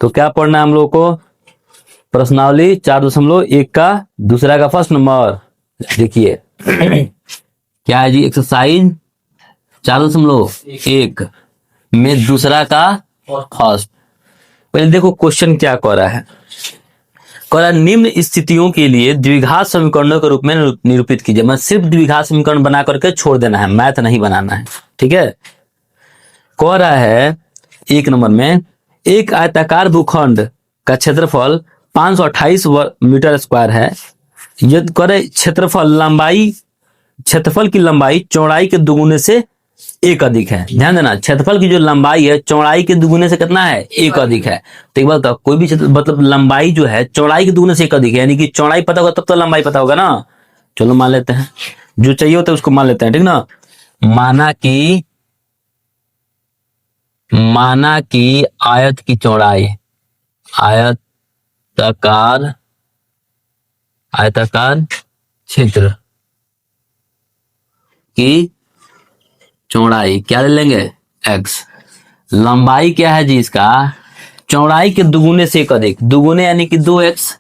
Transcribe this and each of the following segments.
तो क्या पढ़ना है हम लोग को? प्रश्नावली 4.1 का दूसरा का फर्स्ट नंबर। देखिए क्या है जी, एक्सरसाइज 4.1 में दूसरा का फर्स्ट। पहले देखो क्वेश्चन क्या कह रहा है। कह रहा है निम्न स्थितियों के लिए द्विघात समीकरणों के रूप में निरूपित कीजिए। मैं सिर्फ द्विघात समीकरण बना करके छोड़ देना है, मैथ नहीं बनाना है, ठीक है। कह रहा है 1 नंबर में, एक आयताकार भूखंड का क्षेत्रफल 528 मीटर स्क्वायर है। यदि करे क्षेत्रफल की लंबाई चौड़ाई के दुगुने से 1 अधिक है। ध्यान देना, क्षेत्रफल की जो लंबाई है चौड़ाई के दुगुने से कितना है? 1 अधिक है। तो एक बात बताओ, कोई भी क्षेत्र मतलब लंबाई जो है चौड़ाई के दुगुने से 1 अधिक है, यानी कि चौड़ाई पता होगा तब तो लंबाई पता होगा ना। चलो मान लेते हैं, जो चाहिए होता है उसको मान लेते हैं, ठीक ना। माना कि आयत की चौड़ाई, आयताकार क्षेत्र की चौड़ाई क्या ले लेंगे? x। लंबाई क्या है जी इसका? चौड़ाई के दुगुने से 1 अधिक, दुगुने यानी कि 2x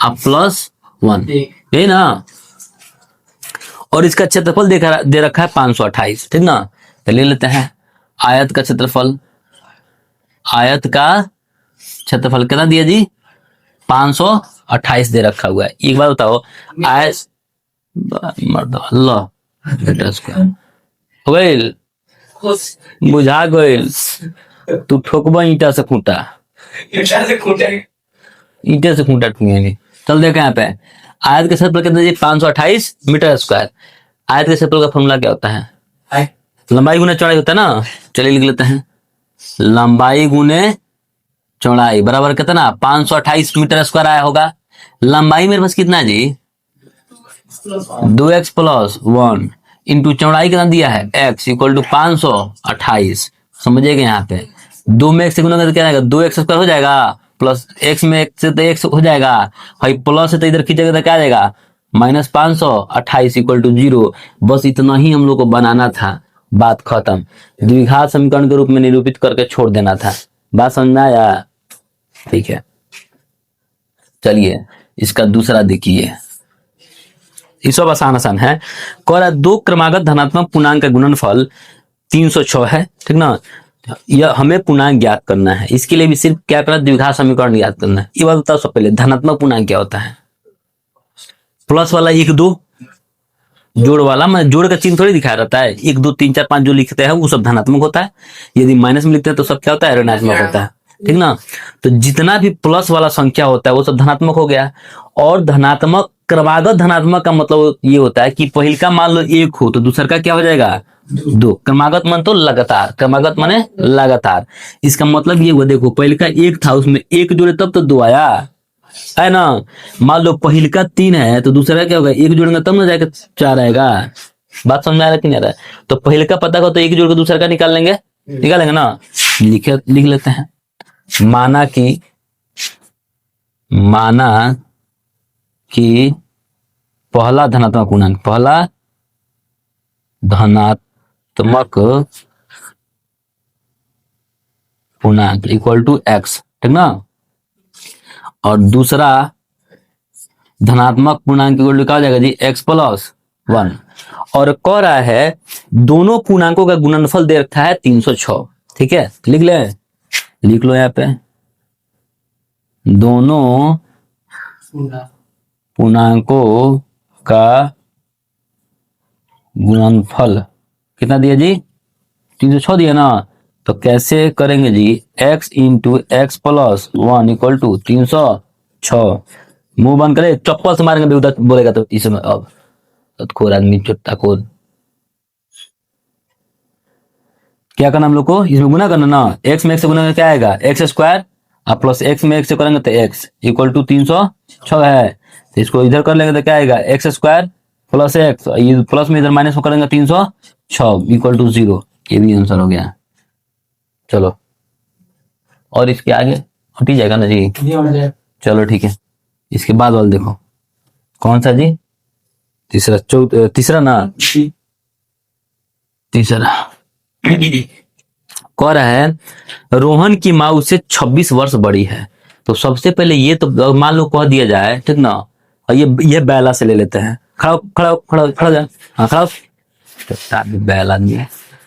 अब प्लस 1, है ना। और इसका क्षेत्रफल दे रखा है 528, ठीक ना। तो ले लेते हैं आयत का क्षेत्रफल कितना दिया जी? 528 दे रखा हुआ है। एक बार बताओ, आयत बुझा गइल, तू ठोकबा ईटा से खूंटा ठूंगेंगे। चल देखें यहाँ पे आयत के क्षेत्रफल कितना जी? 528 मीटर स्क्वायर। आयत के क्षेत्रफल का फॉर्मूला क्या होता है? लंबाई गुना चौड़ाई होता है ना। चलिए लिख लेते हैं, लंबाई गुने चौड़ाई बराबर कितना? 528 मीटर स्क्वायर आया होगा। लंबाई मेरे पास कितना है जी? 2x प्लस 1 इंटू चौड़ाई कितना दिया है? x equal to 528। समझिएगा यहाँ पे 2 में x से गुना करके क्या आएगा? 2x स्क्वायर हो जाएगा, प्लस x में x से तो x हो जाएगा, भाई प्लस से तो इधर खींचेगा तो क्या आ जाएगा? -528 इक्वल टू 0। बस इतना ही हम लोग को बनाना था, बात खत्म। द्विघात समीकरण के रूप में निरूपित करके छोड़ देना था। बात समझ में आया? ठीक है, चलिए इसका दूसरा देखिए, ये सब आसान है। कह 2 क्रमागत धनात्मक पूर्णांक का गुणनफल 306 है, ठीक ना। यह हमें पूर्णांक ज्ञात करना है। इसके लिए भी सिर्फ क्या करना? द्विघात समीकरण ज्ञात करना है। ये बात बताओ सब पहले, धनात्मक पूर्णांक क्या होता है? प्लस वाला 1 2, जोड़ वाला मैं जोड़ का चिन्ह थोड़ी दिखाया रहता है। 1 2 3 4 5 जो लिखते हैं वो सब धनात्मक होता है। यदि माइनस में लिखते हैं तो सब क्या होता है? ऋणात्मक होता है, ठीक ना। तो जितना भी प्लस वाला संख्या होता है वो सब धनात्मक हो गया। और धनात्मक, क्रमागत धनात्मक का मतलब ये होता है कि पहल का मान लो 1 हो तो दूसर का क्या हो जाएगा? 2। क्रमागत मान तो लगातार, क्रमागत माने लगातार। इसका मतलब ये हुआ, देखो पहल का 1 था, उसमें 1 जोड़े तब तो 2 आया है ना। मान लो पहल का 3 है तो दूसरा क्या होगा? 1 जोड़ेंगे तब ना जाएगा 4 आएगा। बात समझ में आ रहा है कि नहीं आ रहा है? तो पहल का पता हो तो 1 जोड़ के दूसरा का निकालेंगे ना। लिख लेते हैं, माना कि पहला धनात्मक पूर्णांक इक्वल टू x, ठीक ना। और दूसरा धनात्मक पूर्णांक इक्वल टू क्या हो जाएगा जी? x plus 1। और कह रहा है दोनों पूर्णांकों का गुणनफल दे रखा है 306, ठीक है। लिख लो यहाँ पे, दोनों पूर्णांकों का गुणनफल कितना दिया जी? 306 दिया ना। तो कैसे करेंगे जी? x into x plus 1 equal to 306। मुंह बंद करे, चप्पल से मारेंगे उधर बोलेगा तो इसमें। अब खोर आदमी, चुट्टा खोर। क्या करना हम लोग को? इसमें गुना करना ना। x में x से गुना करके क्या आएगा? x स्क्वायर, अब प्लस x में x से करेंगे तो x इक्वल टू 306 है। तो इसको इधर कर लेंगे तो क्या आएगा? x स्क्वायर प्लस x, ये प्लस में इधर माइनस में करेंगे 306 इक्वल टू 0। ये भी आंसर हो गया। चलो और इसके आगे हट ही जाएगा ना जी? चलो ठीक है, इसके बाद वाला देखो कौन सा जी? तीसरा ना, तीसरा कह रहा है रोहन की माँ उससे 26 वर्ष बड़ी है। तो सबसे पहले ये तो मान लो कह दिया जाए, ठीक ना, और ये बैला से ले लेते हैं। खड़ा खड़ा खड़ा खड़ा जा, हाँ खड़ा, तो बैल आदमी है,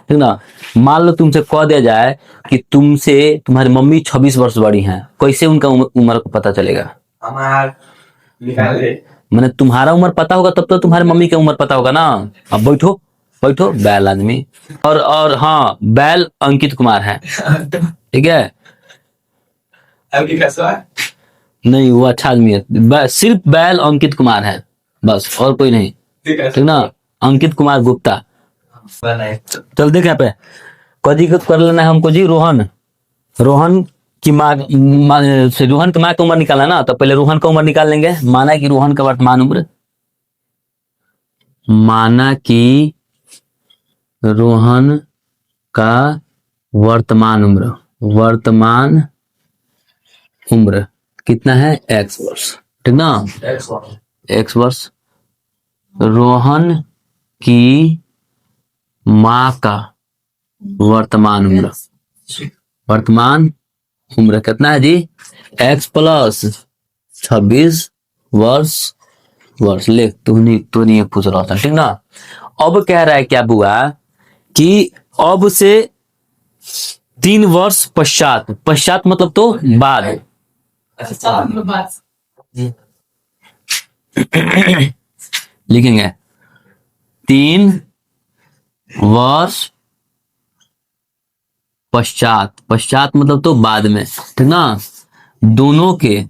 ठीक ना। मान लो तुमसे कह दिया जाए कि तुमसे तुम्हारी मम्मी 26 वर्ष बड़ी हैं, कैसे उनका उम्र को पता चलेगा? मैंने तुम्हारा उम्र पता होगा तब तो तुम्हारी मम्मी की उम्र पता होगा ना। अब बैठो बैठो बैल आदमी। और हाँ, बैल अंकित कुमार है, ठीक है। आपकी कैसा है? नहीं वो अच्छा आदमी है, सिर्फ बैल अंकित कुमार है बस, और कोई नहीं, ठीक ना। अंकित कुमार गुप्ता। चल देख यहाँ पे, कजी कर लेना है हमको जी। रोहन, रोहन की से रोहन की माँ की उम्र निकालना ना, तो पहले रोहन का उम्र निकाल लेंगे। माना कि रोहन का वर्तमान उम्र, माना कि रोहन का वर्तमान उम्र, वर्तमान उम्र कितना है? x वर्ष, ठीक ना, x वर्ष। रोहन की माँ का वर्तमान उम्र, वर्तमान उम्र कितना है जी? x प्लस 26 वर्ष, वर्ष ले तो नहीं पूछ रहा था, ठीक ना। अब कह रहा है क्या बुआ कि अब से 3 वर्ष पश्चात, पश्चात मतलब तो बाद, लिखेंगे 3 वर्ष पश्चात, पश्चात मतलब तो बाद में, ठीक ना। दोनों के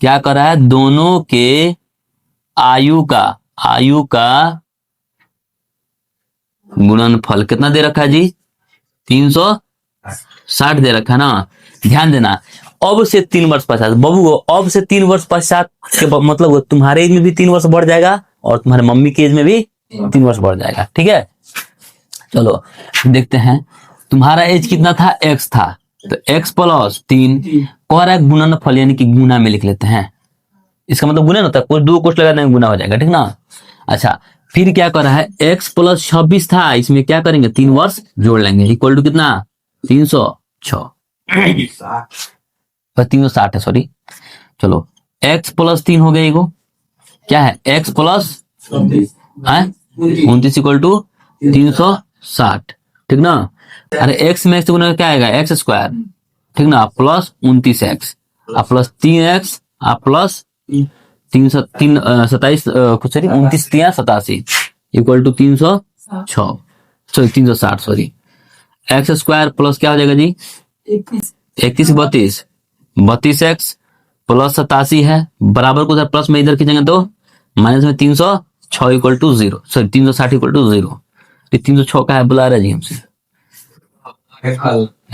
क्या कर रहा है? दोनों के आयु का गुणनफल कितना दे रखा है जी? 360 दे रखा है ना। ध्यान देना, अब से 3 वर्ष पश्चात, बबू अब से 3 वर्ष पश्चात के मतलब तुम्हारे एज में भी 3 वर्ष बढ़ जाएगा और तुम्हारे मम्मी के एज में भी 3 वर्ष बढ़ जाएगा, ठीक है। चलो देखते हैं, तुम्हारा एज कितना था? x था, तो x प्लस 3 कह रहा है गुणनफल, यानी कि गुना में लिख लेते हैं। इसका मतलब गुना होता है, कोई दो कोष्ठ लगा देंगे गुना हो जाएगा, ठीक ना। अच्छा फिर क्या कर रहा है? x प्लस 26 था, इसमें क्या करेंगे? 3 वर्ष जोड़ लेंगे, इक्वल टू कितना? 306 360 है, सॉरी। चलो x प्लस 3 हो गया, एगो क्या है? x प्लस 29 इक्वल टू 360, ठीक ना। अरे x में x गुना क्या आएगा? एक्स स्क्वायर, ठीक ना, plus 29x plus 3x plus 27 कुछ 29 equal to 306, sorry 360, sorry. X square plus क्या हो जाएगा जी? 31 32x प्लस 87 है, बराबर को प्लस में इधर खींचेंगे तो माइनस में 306 equal to 0, sorry 360 equal to 0। 306 का है, बुला रहा जी हमसे।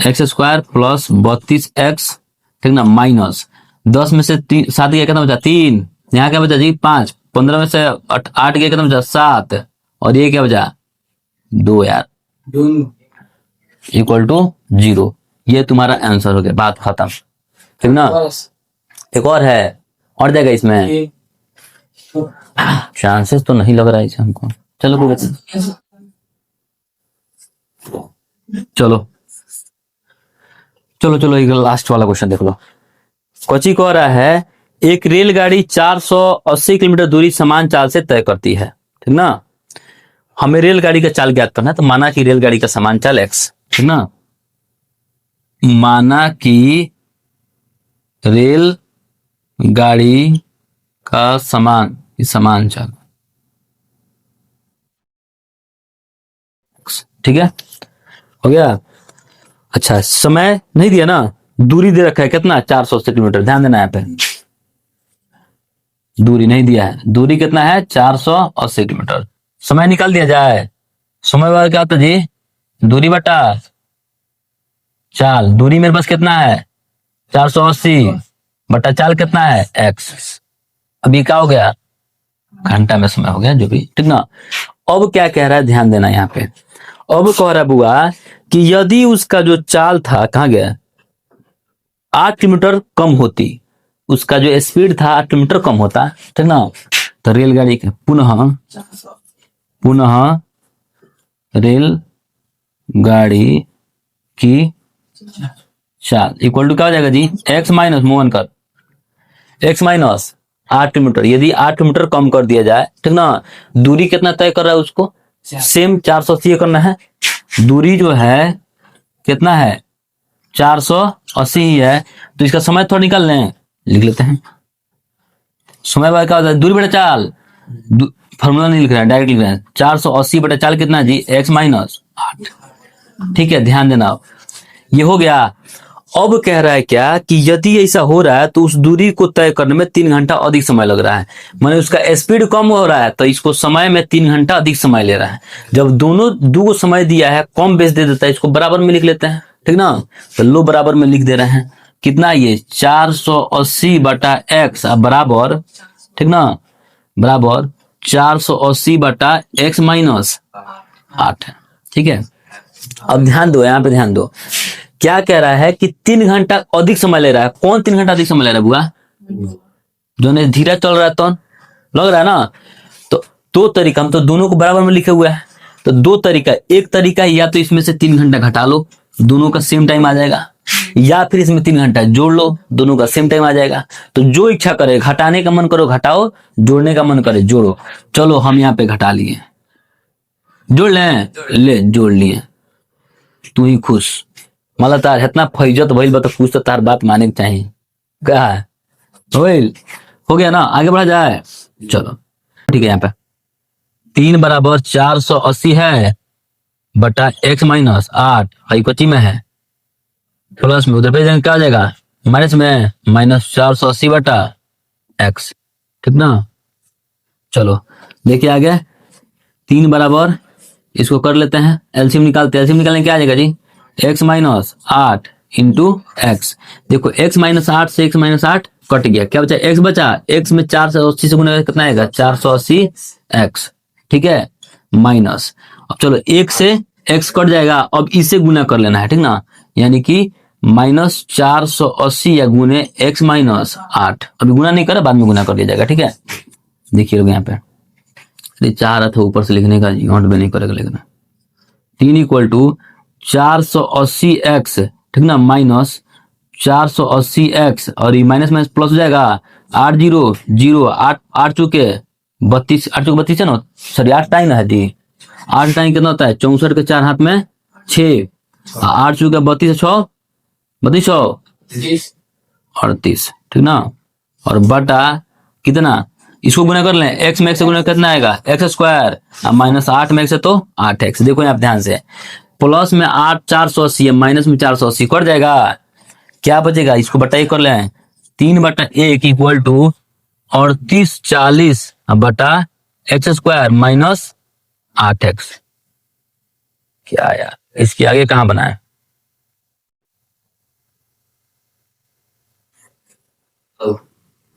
एक्स स्क्वायर प्लस 32x, ठीक ना, माइनस 10 में से 7 गया कितना बचा? 3, यहाँ क्या बचा जी? 5, 15 में से 8 गया कितना बचा? 7, और ये क्या बचा? 2 यार, इक्वल टू 0। ये तुम्हारा आंसर हो गया, बात खत्म, ठीक ना। एक और है, और देगा इसमें चांसेस तो नहीं लग रहा है इसे हमको। चलो कोई बात नहीं, चलो चलो चलो एक लास्ट वाला क्वेश्चन देख लो। कोची कह रहा है एक रेलगाड़ी 480 किलोमीटर दूरी समान चाल से तय करती है, ठीक ना। हमें रेलगाड़ी का चाल ज्ञात करना है, तो माना कि रेलगाड़ी का समान चाल x, ठीक ना। माना कि रेल गाड़ी का समान चाल, ठीक है, हो गया। अच्छा समय नहीं दिया ना, दूरी दे रखा है कितना? 480 किलोमीटर। ध्यान देना यहाँ पे, दूरी नहीं दिया है, दूरी कितना है? 480 किलोमीटर। समय निकाल दिया जाए, समय बार क्या होता जी? दूरी बटा चाल। दूरी मेरे पास कितना है? 480 बटा चाल कितना है? x। अभी क्या हो गया? घंटा में समय हो गया, जो भी, ठीक ना। अब क्या कह रहा है? ध्यान देना यहाँ पे। अब कह रहा है बुआ कि यदि उसका जो चाल था, कहां गया? 8 किलोमीटर कम होती, उसका जो स्पीड था 8 किलोमीटर कम होता, ठीक ना। तो रेलगाड़ी के पुनः रेल गाड़ी की 4 इक्वल टू क्या हो जाएगा जी, x माइनस मूव कर x माइनस 8 किलोमीटर। यदि 8 किलोमीटर कम कर दिया जाए, ठीक ना, दूरी कितना तय कर रहा है उसको, सेम 480 करना है। दूरी जो है कितना है, 480 ही है, तो इसका समय थोड़ा निकाल लें, लिख लेते हैं। समय बाय क्या होता है, दूरी बटा चाल, फॉर्मूला नहीं लिख रहा है, डायरेक्ट लिख रहे हैं। 480 बटा चाल कितना जी, x माइनस 8। ठीक है, ध्यान देना, ये हो गया। अब कह रहा है क्या कि यदि ऐसा हो रहा है तो उस दूरी को तय करने में 3 घंटा अधिक समय लग रहा है, माने उसका स्पीड कम हो रहा है, तो इसको समय में 3 घंटा अधिक समय ले रहा है। जब दोनों दो समय दिया है, कम बेस दे देता है, इसको बराबर में लिख लेते हैं, ठीक ना। तो लो बराबर में लिख दे रहे हैं, कितना ये 480 बटा x बराबर, ठीक ना, बराबर 480 बटा x माइनस 8। ठीक है, अब ध्यान दो, यहाँ पे ध्यान दो, क्या कह रहा है कि 3 घंटा अधिक समय ले रहा है। कौन 3 घंटा अधिक समय ले रहा है बुआ, जो ने धीरे चल रहा है, तो लग रहा है ना। तो दो तरीका, हम तो दोनों को बराबर में लिखे हुए हैं, तो दो तरीका, एक तरीका या तो इसमें से 3 घंटा घटा लो, दोनों का सेम टाइम आ जाएगा, या फिर इसमें 3 घंटा जोड़ लो, दोनों का सेम टाइम आ जाएगा। तो जो इच्छा करे, घटाने का मन करो घटाओ, जोड़ने का मन करे जोड़ो। चलो हम यहाँ पे घटा लिए, जोड़ लें, ले जोड़ लिए, तू ही खुश। मतलब तार इतना फैजत भइल बा, तो कुछ तो तार बात माने के चाहिए। क्या है, हो गया ना, आगे बढ़ा जाए, चलो ठीक है। यहाँ पे 3 बराबर 480 है बटा x माइनस 8, कच्ची में है, प्लस में उधर पे जाएंगे क्या हो जाएगा, माइनस में माइनस 480 बटा x, ठीक ना। चलो देखिए आगे, 3 बराबर, इसको कर लेते हैं, एलसीएम निकालते हैं। एलसीएम निकालने क्या आ जाएगा जी, x माइनस 8 इंटू एक्स। देखो x माइनस 8 से x माइनस 8 कट गया, क्या बचा, x बचा, x में 480 से गुना कितना आएगा, 480 x, ठीक है, माइनस। अब चलो 1 से x कट जाएगा, अब इसे गुना कर लेना है, ठीक ना, यानी कि माइनस 480 या गुने x माइनस 8। अभी गुना नहीं करा, बाद में गुना कर दिया जाएगा, ठीक है। देखिए लोग यहाँ पे चाह रहा था ऊपर से लिखने का, नोट में नहीं करेगा, लेकिन 3 इक्वल टू 480 एक्स, ठीक ना, माइनस 480 एक्स, और ये माइनस माइनस प्लस हो जाएगा, 8 0 0, 8 चुके 32, 8 चुके 32 है ना, सॉरी 8 टाइम है दी, 8 टाइम कितना होता है, 64 के 4 हाथ में 6, 8 चुके 32 6 32 38, ठीक ना, और बटा कितना, इसको गुना कर लें, x में x से गुना कितना आएगा, एक्स स्क्वायर, माइनस 8 में x है तो 8x। देखो आप ध्यान से, प्लस में 8 480 है, माइनस में 480 कट जाएगा, क्या बचेगा, इसको बटा 1 कर लें, 3 बटा 1 इक्वल टू 38 40 बटा एक्स स्क्वायर माइनस 8x। क्या यार, इसके आगे कहां बनाए,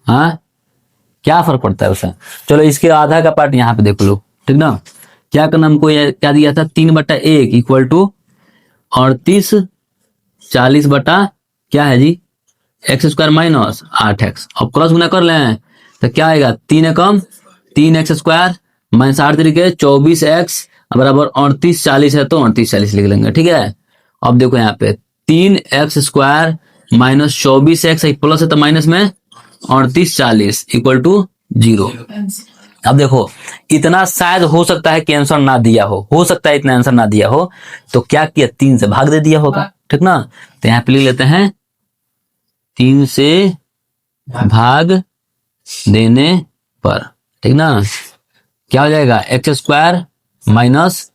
हाँ क्या फर्क पड़ता है उससे। चलो इसके आधा का पार्ट यहाँ पे देख लो, ठीक ना। क्या करना हमको, क्या दिया था, 3 बटा 1 इक्वल टू 38 40 बटा क्या है जी, एक्स स्क्वायर माइनस 8x। अब क्रॉस गुना कर लें तो क्या आएगा, 3 एकम 3x स्क्वायर माइनस 8 तरीके 24x बराबर 38 40 है तो 38 40 लिख लेंगे, ठीक है। अब देखो यहाँ पे 3x square minus 24x plus है तो माइनस में 38 40 इक्वल टू 0। अब देखो इतना शायद हो सकता है कि आंसर ना दिया हो सकता है इतना आंसर ना दिया हो, तो क्या किया, 3 से भाग दे दिया होगा, ठीक ना। तो यहाँ पे लिख लेते हैं 3 से भाग देने पर, ठीक ना, क्या हो जाएगा, एक्स स्क्वायर माइनस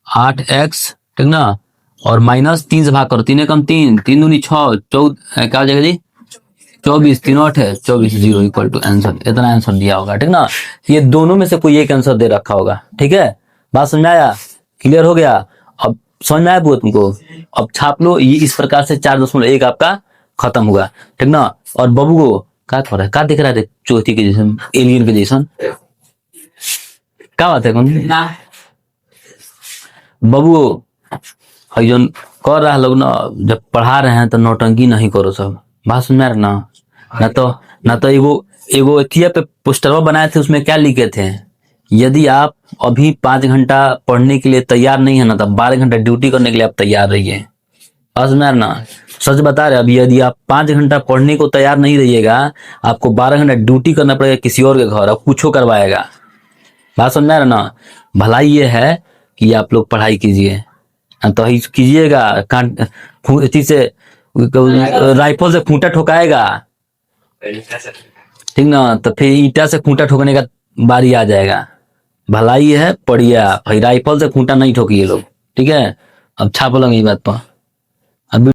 8x, ठीक ना, और माइनस 3 से भाग करो, 3 एकम 3 3 दूनी 6 14, क्या हो जाएगा जी 24 3 8 है 24 0 इक्वल टू आंसर। इतना आंसर दिया होगा, ठीक ना। ये दोनों में से कोई एक आंसर दे रखा होगा, ठीक है। बात समझ में आया, क्लियर हो गया। अब समझ में आया वो तुमको, अब छाप लो, ये इस प्रकार से 4.1 आपका खत्म हुआ, ठीक ना। और बबू को क्या कर रहा है, क्या दिख रहा है, चौथी के जैसन, एलियन के जैसन, क्या बात है, कौन बबू हजन कर रहा लोग ना, जब पढ़ा रहे हैं तो नौटंकी नहीं करो सब, बात समझ में आ रहा ना। ना तो एगो एथिया पे पोस्टरवा बनाए थे, उसमें क्या लिखे थे, यदि आप अभी 5 घंटा पढ़ने के लिए तैयार नहीं है ना, तब 12 घंटा ड्यूटी करने के लिए आप तैयार रहिए। समझ ना, सच बता रहे। अभी यदि आप 5 घंटा पढ़ने को तैयार नहीं रहिएगा, आपको 12 घंटा ड्यूटी करना पड़ेगा किसी और के घर, अब कुछ करवाएगा। बात समझ रहे ना। भलाई ये है कि आप लोग पढ़ाई कीजिए, तो ही कीजिएगा। इसी से राइफल से खूंटा ठोकाएगा, ठीक ना, तो फिर ईंटा से खूंटा ठोकने का बारी आ जाएगा। भलाई है, पढ़िए आप। राइफल से खूंटा नहीं ठोकिए लोग, ठीक है। अब छाप लगे इस बात पर।